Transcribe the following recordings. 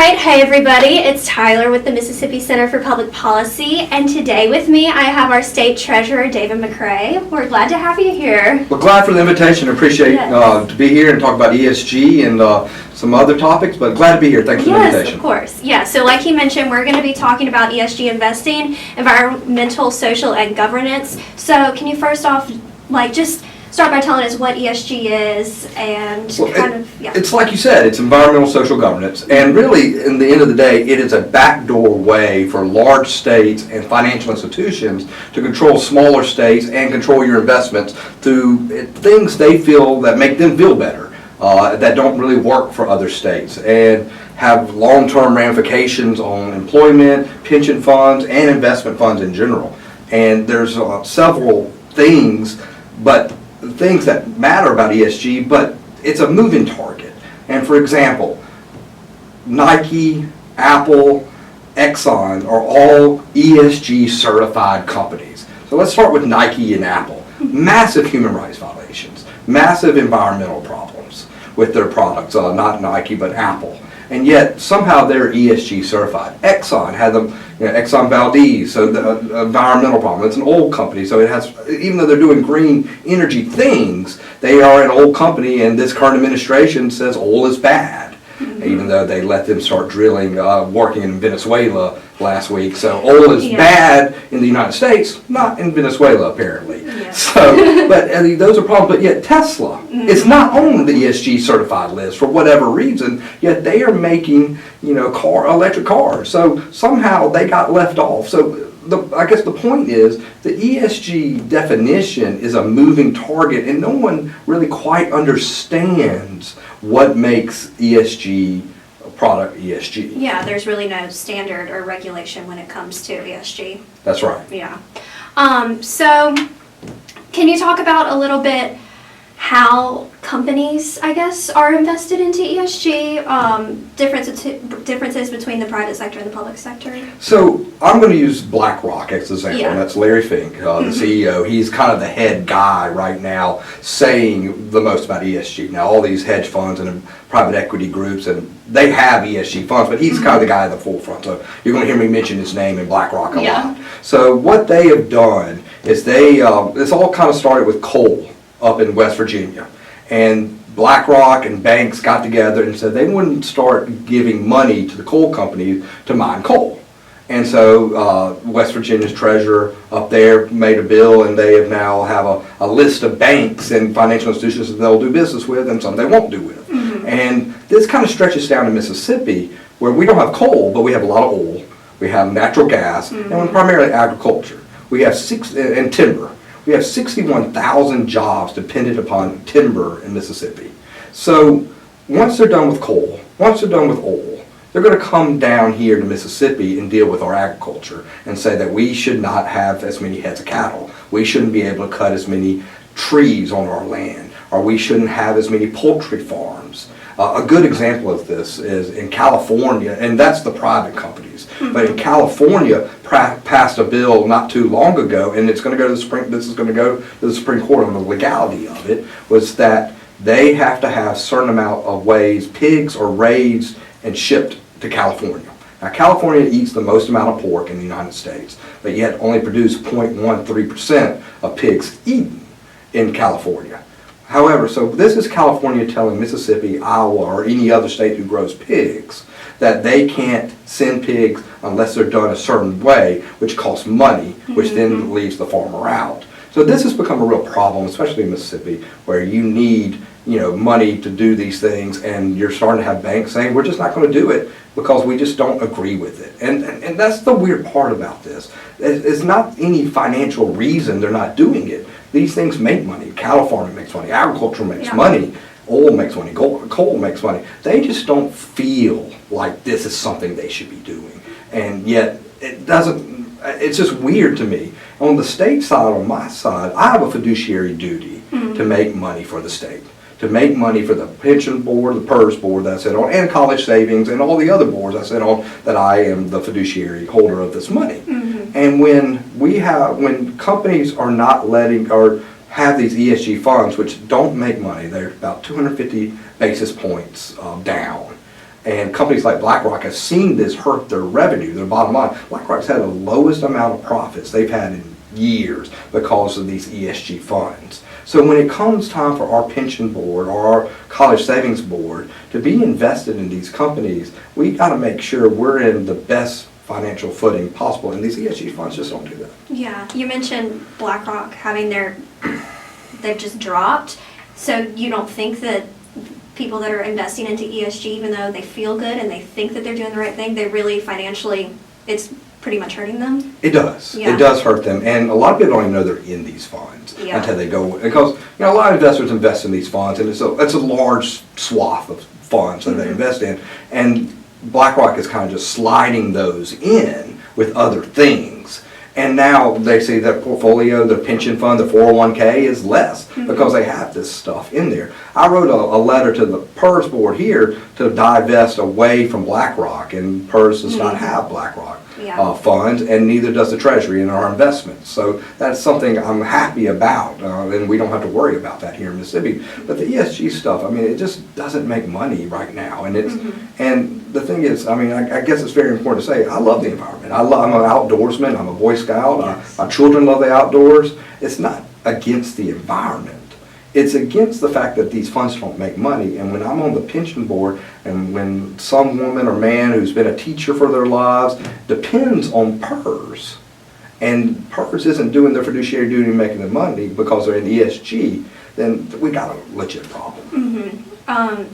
right, hey everybody, it's Tyler with the Mississippi Center for Public Policy, and today with me I have our State Treasurer, David McRae. We're glad to have you here. We're glad for the invitation. Appreciate to be here and talk about ESG and some other topics, but glad to be here. Thanks for the invitation. Yes, of course. Yeah, so like he mentioned, we're going to be talking about ESG investing, environmental, social, and governance. So can you first off, just start by telling us what ESG is and It's like you said, it's environmental social governance, and really, in the end of the day, it is a backdoor way for large states and financial institutions to control smaller states and control your investments through things they feel that make them feel better, that don't really work for other states, and have long-term ramifications on employment, pension funds, and investment funds in general. And there's several things, but things that matter about ESG, but it's a moving target. And for example, Nike, Apple, Exxon are all ESG certified companies. So let's start with Nike and Apple. Massive human rights violations, massive environmental problems with their products, not Nike but Apple. And yet somehow they're ESG certified. Exxon had them, Exxon Valdez, so the environmental problem. It's an old company, so it has, even though they're doing green energy things, they are an old company, and this current administration says oil is bad, even though they let them start drilling, working in Venezuela last week. So oil is bad in the United States, not in Venezuela apparently. Yeah. So, but those are problems. But yet Tesla is not on the ESG certified list for whatever reason. Yet they are making electric cars. So somehow they got left off. So I guess the point is the ESG definition is a moving target, and no one really quite understands what makes ESG product ESG. Yeah, there's really no standard or regulation when it comes to ESG. That's right. Yeah. So can you talk about a little bit how companies, I guess, are invested into ESG, differences between the private sector and the public sector? So I'm going to use BlackRock as an example. Yeah. That's Larry Fink, the CEO. He's kind of the head guy right now saying the most about ESG. Now all these hedge funds and private equity groups, and they have ESG funds, but he's kind of the guy at the forefront. So you're going to hear me mention his name in BlackRock a lot. So what they have done is this all kind of started with coal up in West Virginia, and BlackRock and banks got together and said they wouldn't start giving money to the coal companies to mine coal. And so West Virginia's treasurer up there made a bill, and they now have a list of banks and financial institutions that they'll do business with, and some they won't do with. And this kind of stretches down to Mississippi, where we don't have coal, but we have a lot of oil, we have natural gas, and primarily agriculture. We have and timber. We have 61,000 jobs dependent upon timber in Mississippi. So once they're done with coal, once they're done with oil, they're going to come down here to Mississippi and deal with our agriculture and say that we should not have as many heads of cattle. We shouldn't be able to cut as many trees on our land, or we shouldn't have as many poultry farms. A good example of this is in California, and that's the private companies. But in California, passed a bill not too long ago, and it's going to go to the Supreme Court on the legality of it, was that they have to have a certain amount of ways pigs are raised and shipped to California. Now, California eats the most amount of pork in the United States, but yet only produce 0.13% of pigs eaten in California. However, so this is California telling Mississippi, Iowa, or any other state who grows pigs that they can't send pigs unless they're done a certain way, which costs money, which then leaves the farmer out. So this has become a real problem, especially in Mississippi, where you need money to do these things, and you're starting to have banks saying, we're just not going to do it because we just don't agree with it. And that's the weird part about this. It's not any financial reason they're not doing it. These things make money. Cattle farming makes money. Agriculture makes money. Oil makes money. Coal makes money. They just don't feel like this is something they should be doing. And yet, it's just weird to me. On the state side, on my side, I have a fiduciary duty to make money for the state, to make money for the pension board, the PERS board that I sit on, and college savings, and all the other boards I sit on that I am the fiduciary holder of this money. And when companies are not letting or have these ESG funds, which don't make money, they're about 250 basis points down. And companies like BlackRock have seen this hurt their revenue, their bottom line. BlackRock's had the lowest amount of profits they've had in years because of these ESG funds. So when it comes time for our pension board or our college savings board to be invested in these companies, we got to make sure we're in the best financial footing possible, and these ESG funds just don't do that. Yeah, you mentioned BlackRock having they've just dropped. So you don't think that people that are investing into ESG, even though they feel good and they think that they're doing the right thing, they really financially, it's pretty much hurting them? It does. Yeah. It does hurt them. And a lot of people don't even know they're in these funds until they go. Because a lot of investors invest in these funds, and it's a large swath of funds that they invest in. And BlackRock is kind of just sliding those in with other things. And now they see their portfolio, their pension fund, the 401k is less because they have this stuff in there. I wrote a letter to the PERS board here to divest away from BlackRock, and PERS does not have BlackRock funds, and neither does the Treasury in our investments. So that's something I'm happy about, and we don't have to worry about that here in Mississippi. But the ESG stuff, I mean, it just doesn't make money right now, and it's and the thing is, I mean, I guess it's very important to say, I love the environment. I'm an outdoorsman. I'm a Boy Scout. Yes. My children love the outdoors. It's not against the environment. It's against the fact that these funds don't make money. And when I'm on the pension board, and when some woman or man who's been a teacher for their lives depends on PERS, and PERS isn't doing their fiduciary duty and making the money because they're in ESG, then we got a legit problem.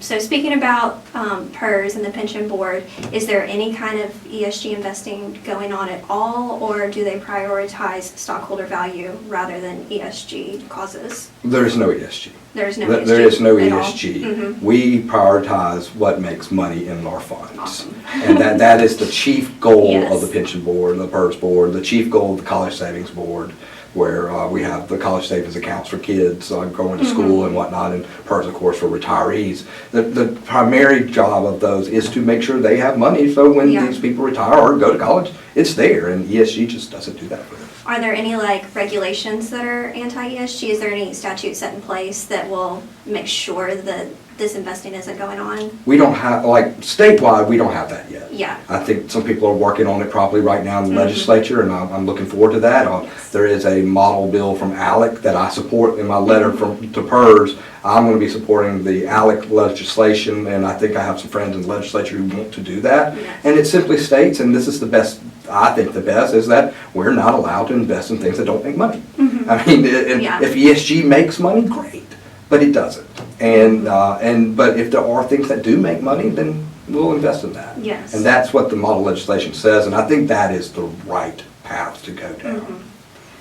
So speaking about PERS and the pension board, is there any kind of ESG investing going on at all, or do they prioritize stockholder value rather than ESG causes? There is no ESG. There's no ESG. There is no at all? ESG. We prioritize what makes money in our funds. Awesome. And that is the chief goal Yes. of the pension board, the PERS board, the chief goal of the college savings board, where we have the college savings accounts for kids going to school and whatnot, and PERS, of course, for retirees. The primary job of those is to make sure they have money, so when these people retire or go to college, it's there, and ESG just doesn't do that for them. Are there any regulations that are anti-ESG? Is there any statute set in place that will make sure that this investing isn't going on? We don't have, statewide, we don't have that yet. Yeah. I think some people are working on it probably right now in the legislature, and I'm looking forward to that. Yes. There is a model bill from ALEC that I support in my letter to PERS. I'm going to be supporting the ALEC legislation, and I think I have some friends in the legislature who want to do that. Yes. And it simply states, and this is the best, I think the best, is that we're not allowed to invest in things that don't make money. I mean, if ESG makes money, great, but it doesn't. But if there are things that do make money, then we'll invest in that. Yes. And that's what the model legislation says, and I think that is the right path to go down.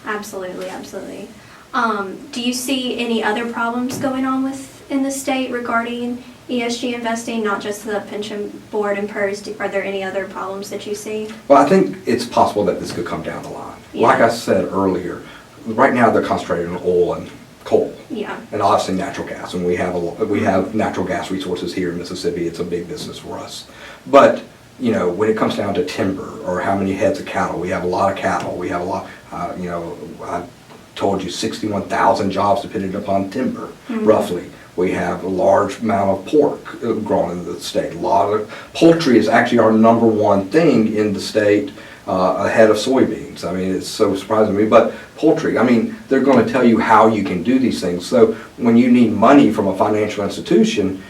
Absolutely, absolutely. Do you see any other problems going on in the state regarding ESG investing, not just the pension board and PERS? Are there any other problems that you see? Well, I think it's possible that this could come down the line. Yeah. Like I said earlier, right now they're concentrated on oil and coal. Yeah. And obviously natural gas, and we have natural gas resources here in Mississippi. It's a big business for us. But when it comes down to timber or how many heads of cattle, we have a lot of cattle. We have a lot. I told you 61,000 jobs dependent upon timber, roughly. We have a large amount of pork grown in the state. A lot of poultry is actually our number one thing in the state, ahead of soybeans. I mean, it's so surprising to me. But poultry, I mean, they're going to tell you how you can do these things. So when you need money from a financial institution,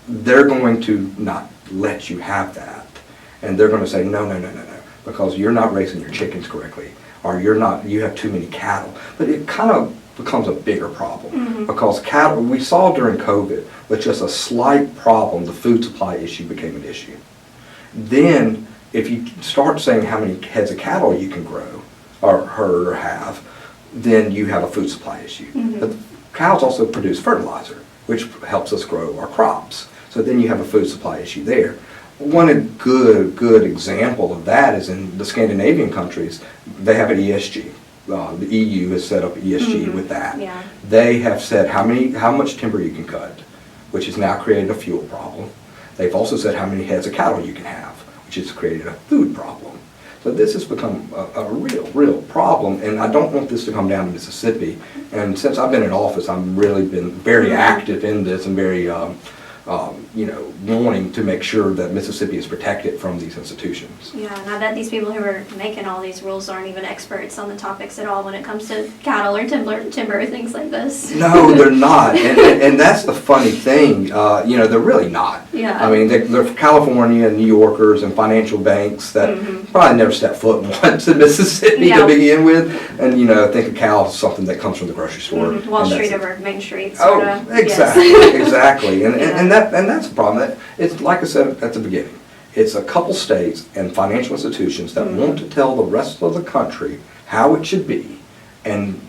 they're going to not let you have that. And they're going to say, no, because you're not raising your chickens correctly, or you have too many cattle. But it kind of becomes a bigger problem because cattle, we saw during COVID, with just a slight problem, the food supply issue became an issue. Then if you start saying how many heads of cattle you can grow or herd or have, then you have a food supply issue. But cows also produce fertilizer, which helps us grow our crops. So then you have a food supply issue there. One good example of that is in the Scandinavian countries. They have an ESG. The EU has set up ESG with that. Yeah. They have said how much timber you can cut, which has now created a fuel problem. They've also said how many heads of cattle you can have, which has created a food problem. So this has become a real problem, and I don't want this to come down to Mississippi. And since I've been in office, I've really been very active in this and very wanting to make sure that Mississippi is protected from these institutions. Yeah, and I bet these people who are making all these rules aren't even experts on the topics at all when it comes to cattle or timber, things like this. No, they're not, and that's the funny thing. They're really not. Yeah. I mean, they're California and New Yorkers and financial banks that probably never stepped foot once in Mississippi to begin with, and think a cow is something that comes from the grocery store. Wall Street over Main Street. Oh, exactly, Yes. exactly, and that's a problem. It's like I said at the beginning. It's a couple states and financial institutions that want to tell the rest of the country how it should be, and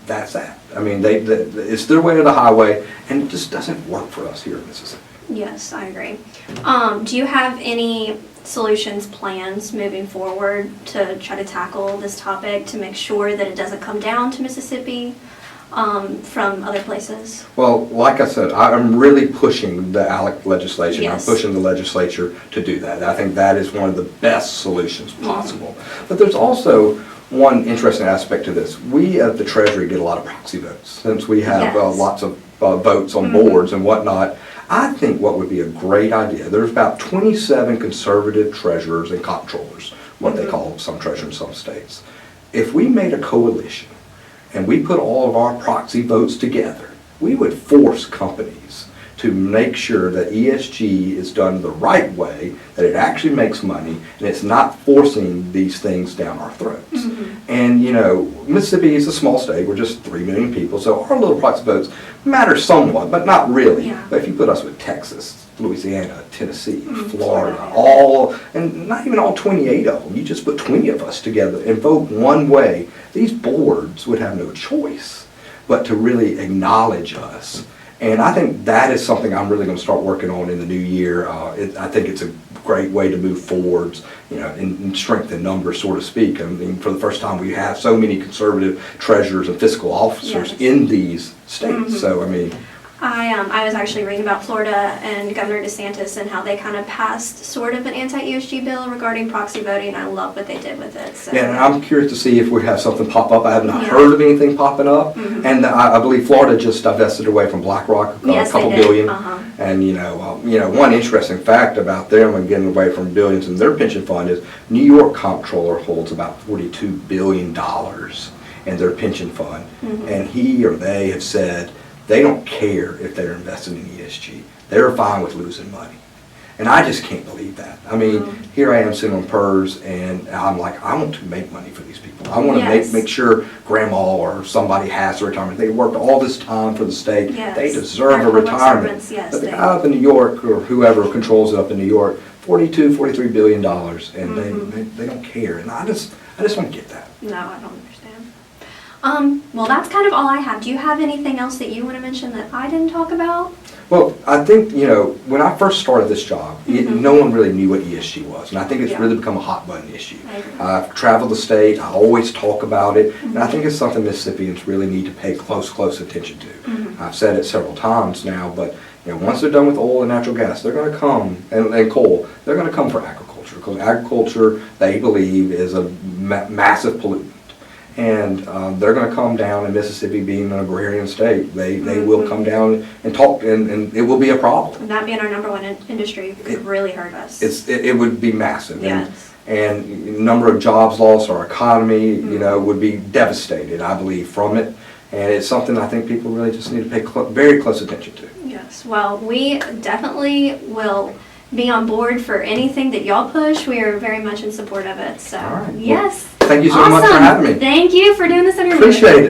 that's that. I mean, it's their way or the highway, and it just doesn't work for us here in Mississippi. Yes, I agree. Do you have any solutions, plans moving forward to try to tackle this topic to make sure that it doesn't come down to Mississippi from other places? Well, like I said, I'm really pushing the ALEC legislation. Yes. I'm pushing the legislature to do that. I think that is one of the best solutions possible. But there's also one interesting aspect to this. We at the Treasury get a lot of proxy votes. Since we have lots of votes on boards and whatnot, I think what would be a great idea, there's about 27 conservative treasurers and comptrollers, what they call some treasurers in some states. If we made a coalition and we put all of our proxy votes together, we would force companies to make sure that ESG is done the right way, that it actually makes money, and it's not forcing these things down our throats. And Mississippi is a small state, we're just 3 million people, so our little proxy votes matter somewhat, but not really. Yeah. But if you put us with Texas, Louisiana, Tennessee, Florida, and not even all 28 of them, you just put 20 of us together and vote one way, these boards would have no choice but to really acknowledge us. And I think that is something I'm really going to start working on in the new year. I think it's a great way to move forwards, in strength in numbers, so to speak. I mean, for the first time, we have so many conservative treasurers and fiscal officers in these states. So, I mean, I was actually reading about Florida and Governor DeSantis and how they kind of passed sort of an anti-ESG bill regarding proxy voting. I love what they did with it. So. Yeah, and I'm curious to see if we have something pop up. I have not heard of anything popping up. And I believe Florida just divested away from BlackRock a couple billion. And one interesting fact about them and getting away from billions in their pension fund is New York comptroller holds about $42 billion in their pension fund, and he or they have said they don't care if they're invested in ESG. They're fine with losing money. And I just can't believe that. I mean, here I am sitting on PERS, and I'm like, I want to make money for these people. I want to make sure grandma or somebody has a retirement. They worked all this time for the state. They deserve a retirement. But the guy up in New York, or whoever controls it up in New York, $43 billion, and they don't care. And I just don't get that. No, I don't understand. Well, that's kind of all I have. Do you have anything else that you want to mention that I didn't talk about? Well, I think, when I first started this job, no one really knew what ESG was. And I think it's really become a hot button issue. I've traveled the state, I always talk about it, and I think it's something Mississippians really need to pay close attention to. I've said it several times now, but once they're done with oil and natural gas, they're going to come, and coal, they're going to come for agriculture. Because agriculture, they believe, is a massive pollutant. And they're going to come down, in Mississippi being an agrarian state, they will come down and talk, and it will be a problem. And that being our #1 industry could really hurt us. It would be massive. Yes. And number of jobs lost, our economy, would be devastated, I believe, from it. And it's something I think people really just need to pay very close attention to. Yes, well, we definitely will be on board for anything that y'all push. We are very much in support of it. So, All right. yes. Thank you so much for having me. Thank you for doing this interview. Appreciate it.